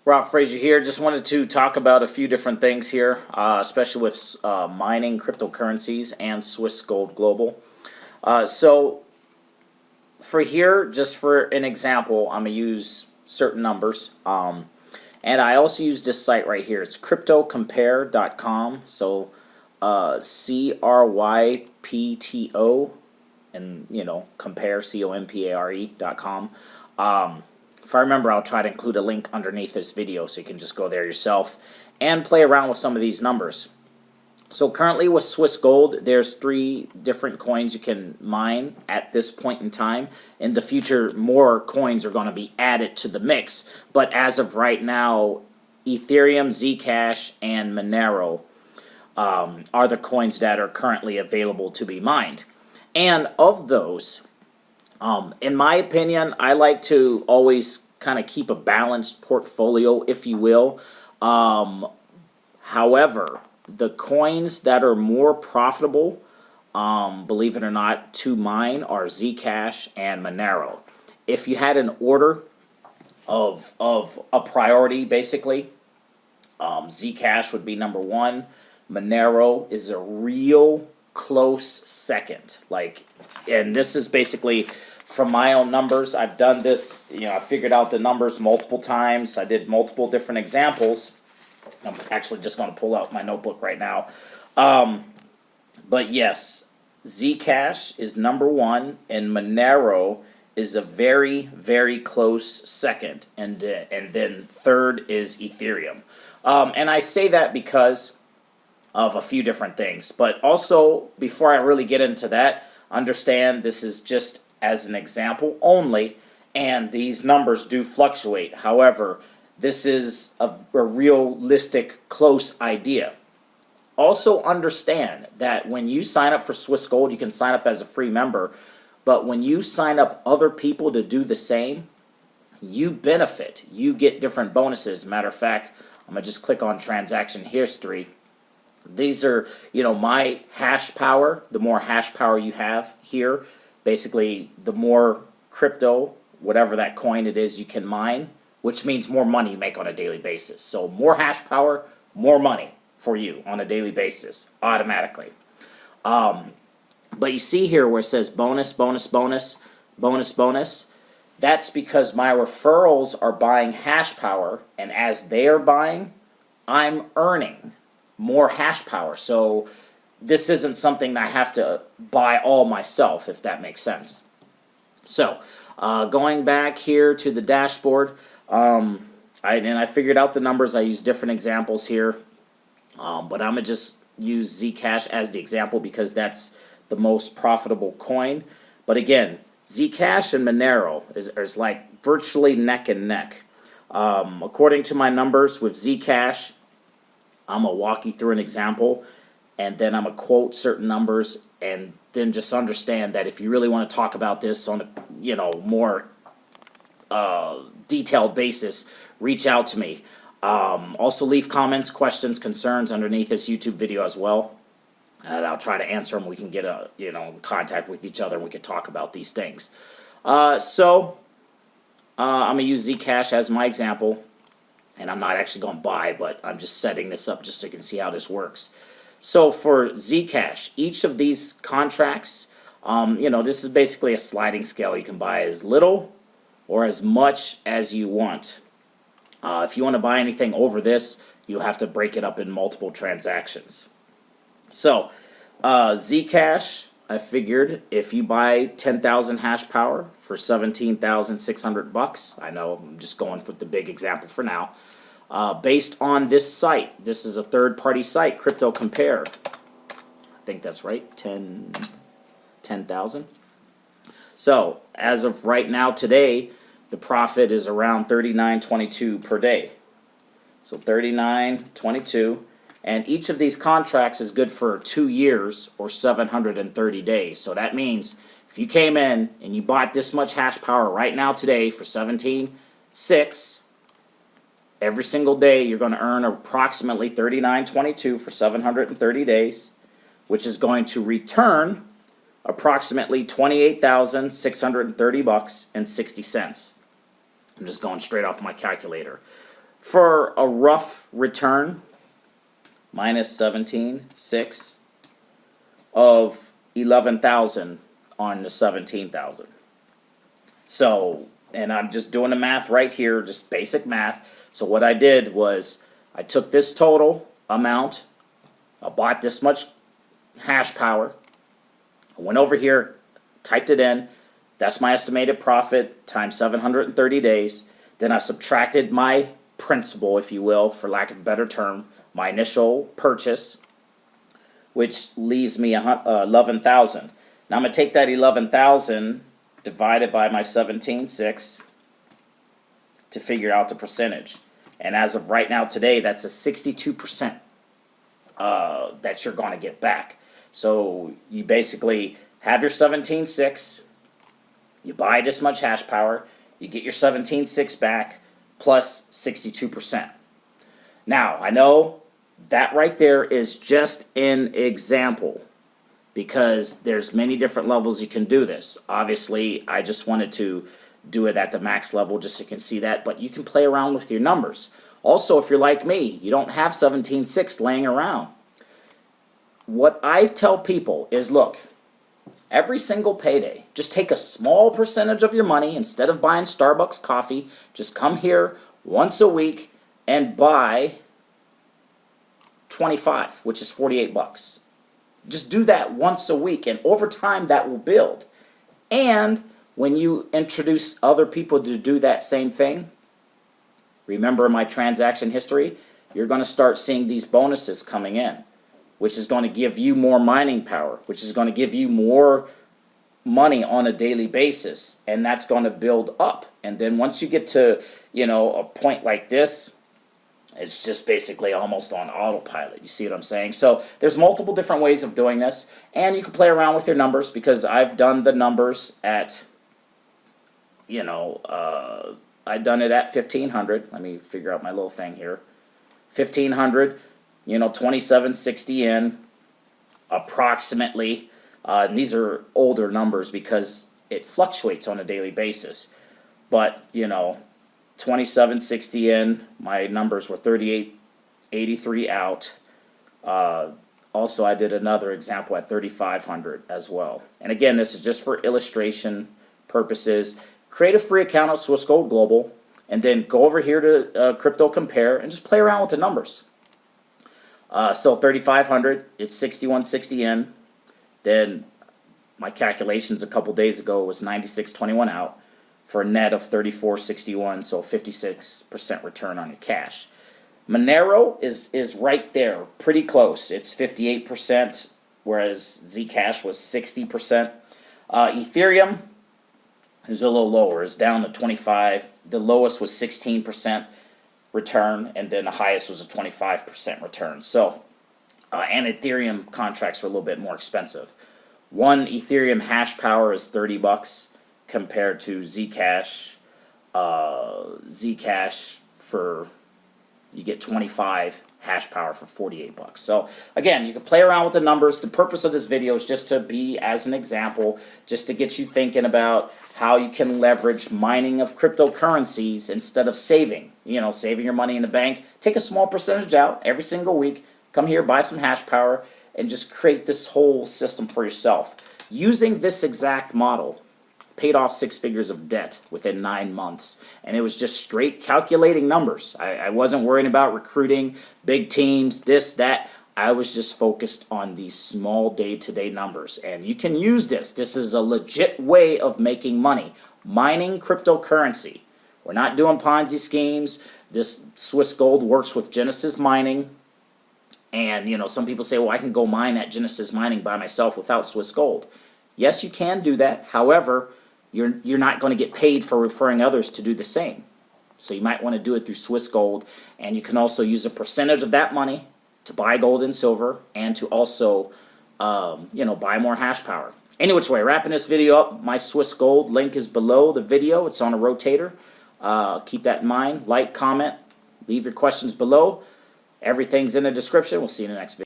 Rob Frazier here. Just wanted to talk about a few different things here, especially with mining cryptocurrencies and Swiss Gold Global. So for here, just for an example, I'm going to use certain numbers. And I also use this site right here. It's cryptocompare.com. So CRYPTO and, compare, COMPARE.com. If I remember, I'll try to include a link underneath this video so you can just go there yourself and play around with some of these numbers. So currently with Swiss Gold, there's 3 different coins you can mine at this point in time. In the future, more coins are going to be added to the mix. But as of right now, Ethereum, Zcash, and Monero are the coins that are currently available to be mined. And of those, in my opinion, I like to always kind of keep a balanced portfolio, if you will. However, the coins that are more profitable, believe it or not, to mine are Zcash and Monero. If you had an order of a priority, basically, Zcash would be number 1. Monero is a real close second. And this is basically from my own numbers. I've done this, I figured out the numbers multiple times. I did multiple different examples. I'm actually just going to pull out my notebook right now. But yes, Zcash is number 1, and Monero is a very, very close second. And then third is Ethereum. And I say that because of a few different things. But also, before I really get into that, understand this is just as an example only, and these numbers do fluctuate. However, this is a realistic, close idea. Also understand that when you sign up for Swiss Gold, you can sign up as a free member, but when you sign up other people to do the same, you benefit. You get different bonuses. Matter of fact, I'm going to just click on transaction history. These are, my hash power. The more hash power you have here, basically the more crypto, whatever that coin it is, you can mine, which means more money you make on a daily basis. So more hash power, more money for you on a daily basis, automatically. But you see here where it says bonus, bonus, bonus, bonus, bonus. That's because my referrals are buying hash power, and as they are buying, I'm earning more hash power. So this isn't something I have to buy all myself, if that makes sense. So going back here to the dashboard, I figured out the numbers. I use different examples here, but I'm going to just use Zcash as the example because that's the most profitable coin. But again, Zcash and Monero is like virtually neck and neck. According to my numbers with Zcash, I'm going to walk you through an example, and then I'm going to quote certain numbers, and then just understand that if you really want to talk about this on a more detailed basis, reach out to me. Also leave comments, questions, concerns underneath this YouTube video as well, and I'll try to answer them. We can get in contact with each other, and we can talk about these things. I'm going to use Zcash as my example. And I'm not actually going to buy, but I'm just setting this up just so you can see how this works. So for Zcash, each of these contracts, this is basically a sliding scale. You can buy as little or as much as you want. If you want to buy anything over this, you'll have to break it up in multiple transactions. So Zcash, I figured if you buy 10,000 hash power for $17,600, I know I'm just going with the big example for now, based on this site, this is a third-party site, Crypto Compare. I think that's right, 10,000. So as of right now today, the profit is around $39.22 per day. So $39.22. And each of these contracts is good for 2 years or 730 days. So that means if you came in and you bought this much hash power right now today for $17.6, every single day you're going to earn approximately $39.22 for 730 days, which is going to return approximately $28,630 and 60 cents. I'm just going straight off my calculator. for a rough return, minus 17.6 of 11,000 on the 17,000. So, and I'm just doing the math right here, just basic math. So what I did was I took this total amount, I bought this much hash power, I went over here, typed it in, that's my estimated profit times 730 days. Then I subtracted my principal, if you will, for lack of a better term, my initial purchase, which leaves me 11,000. Now I'm going to take that 11,000 divided by my 17.6 to figure out the percentage. And as of right now today, that's a 62% that you're going to get back. So you basically have your 17.6, you buy this much hash power, you get your 17.6 back plus 62%. Now, I know that right there is just an example because there's many different levels you can do this. Obviously, I just wanted to do it at the max level just so you can see that, but you can play around with your numbers. Also, if you're like me, you don't have 17.6 laying around. What I tell people is, look, every single payday, just take a small percentage of your money. Instead of buying Starbucks coffee, just come here once a week and buy 25, which is 48 bucks. Just do that once a week, and over time that will build. And when you introduce other people to do that same thing, remember my transaction history, you're going to start seeing these bonuses coming in, which is going to give you more mining power, which is going to give you more money on a daily basis, and that's going to build up. And then once you get to, you know, a point like this, it's just basically almost on autopilot. You see what I'm saying? So there's multiple different ways of doing this, and you can play around with your numbers because I've done the numbers at, you know, I've done it at 1,500. Let me figure out my little thing here. 1,500, you know, 27.60 in, approximately. And these are older numbers because it fluctuates on a daily basis. But, you know, 27.60 in, my numbers were 38.83 out. Also, I did another example at 3,500 as well. And again, this is just for illustration purposes. Create a free account at Swiss Gold Global, and then go over here to Crypto Compare and just play around with the numbers. So 3,500, it's 61.60 in. Then my calculations a couple days ago was 96.21 out for a net of 34.61, so 56% return on your cash. Monero is right there, pretty close. It's 58%, whereas Zcash was 60%. Ethereum is a little lower. It's down to 25. The lowest was 16% return, and then the highest was a 25% return. So, and Ethereum contracts were a little bit more expensive. One Ethereum hash power is 30 bucks compared to Zcash. Zcash for, you get 25 hash power for 48 bucks. So again, you can play around with the numbers. The purpose of this video is just to be as an example, just to get you thinking about how you can leverage mining of cryptocurrencies instead of saving. You know, saving your money in the bank. Take a small percentage out every single week. Come here, buy some hash power, and just create this whole system for yourself. Using this exact model, paid off 6 figures of debt within 9 months. And it was just straight calculating numbers. I wasn't worrying about recruiting, big teams, this, that. I was just focused on these small day-to-day numbers. And you can use this. This is a legit way of making money. Mining cryptocurrency. We're not doing Ponzi schemes. This Swiss Gold works with Genesis Mining. And, you know, some people say, well, I can go mine at Genesis Mining by myself without Swiss Gold. Yes, you can do that. However, you're not going to get paid for referring others to do the same. So you might want to do it through Swiss Gold, and you can also use a percentage of that money to buy gold and silver, and to also, you know, buy more hash power. Any which way, wrapping this video up, my Swiss Gold link is below the video. It's on a rotator. Keep that in mind. Like, comment, leave your questions below. Everything's in the description. We'll see you in the next video.